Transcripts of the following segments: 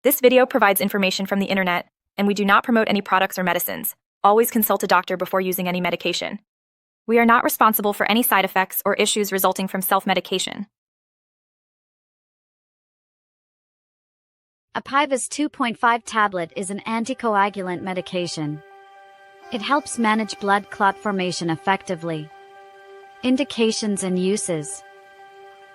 This video provides information from the internet, and we do not promote any products or medicines. Always consult a doctor before using any medication. We are not responsible for any side effects or issues resulting from self-medication. Apivas 2.5 tablet is an anticoagulant medication. It helps manage blood clot formation effectively. Indications and uses.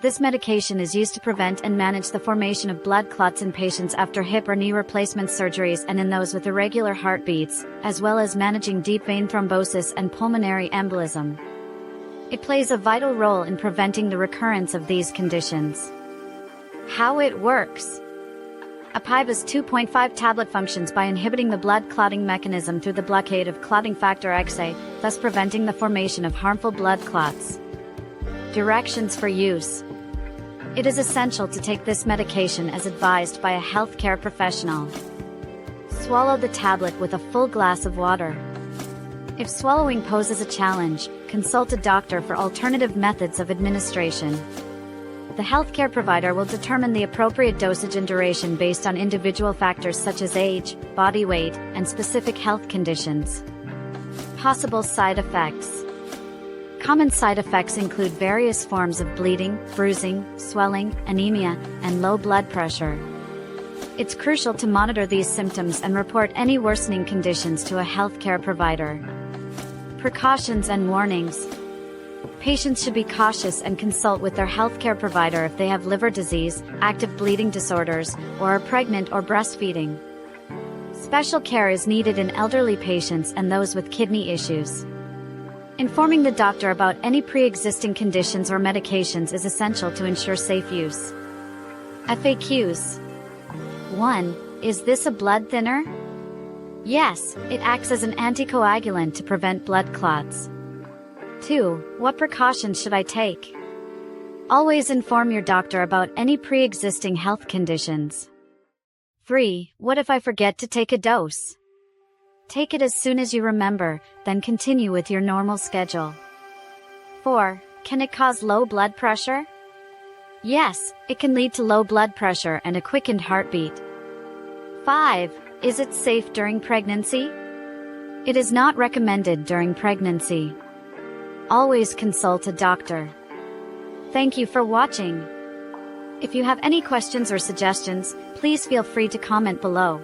This medication is used to prevent and manage the formation of blood clots in patients after hip or knee replacement surgeries and in those with irregular heartbeats, as well as managing deep vein thrombosis and pulmonary embolism. It plays a vital role in preventing the recurrence of these conditions. How it works. Apivas 2.5 tablet functions by inhibiting the blood clotting mechanism through the blockade of clotting factor Xa, thus preventing the formation of harmful blood clots. Directions for use. It is essential to take this medication as advised by a healthcare professional. Swallow the tablet with a full glass of water. If swallowing poses a challenge, consult a doctor for alternative methods of administration. The healthcare provider will determine the appropriate dosage and duration based on individual factors such as age, body weight, and specific health conditions. Possible side effects. Common side effects include various forms of bleeding, bruising, swelling, anemia, and low blood pressure. It's crucial to monitor these symptoms and report any worsening conditions to a healthcare provider. Precautions and warnings. Patients should be cautious and consult with their healthcare provider if they have liver disease, active bleeding disorders, or are pregnant or breastfeeding. Special care is needed in elderly patients and those with kidney issues. Informing the doctor about any pre-existing conditions or medications is essential to ensure safe use. FAQs. 1. Is this a blood thinner? Yes, it acts as an anticoagulant to prevent blood clots. 2. What precautions should I take? Always inform your doctor about any pre-existing health conditions. 3. What if I forget to take a dose? Take it as soon as you remember, then continue with your normal schedule. 4. Can it cause low blood pressure? Yes, it can lead to low blood pressure and a quickened heartbeat. 5. Is it safe during pregnancy? It is not recommended during pregnancy. Always consult a doctor. Thank you for watching. If you have any questions or suggestions, please feel free to comment below.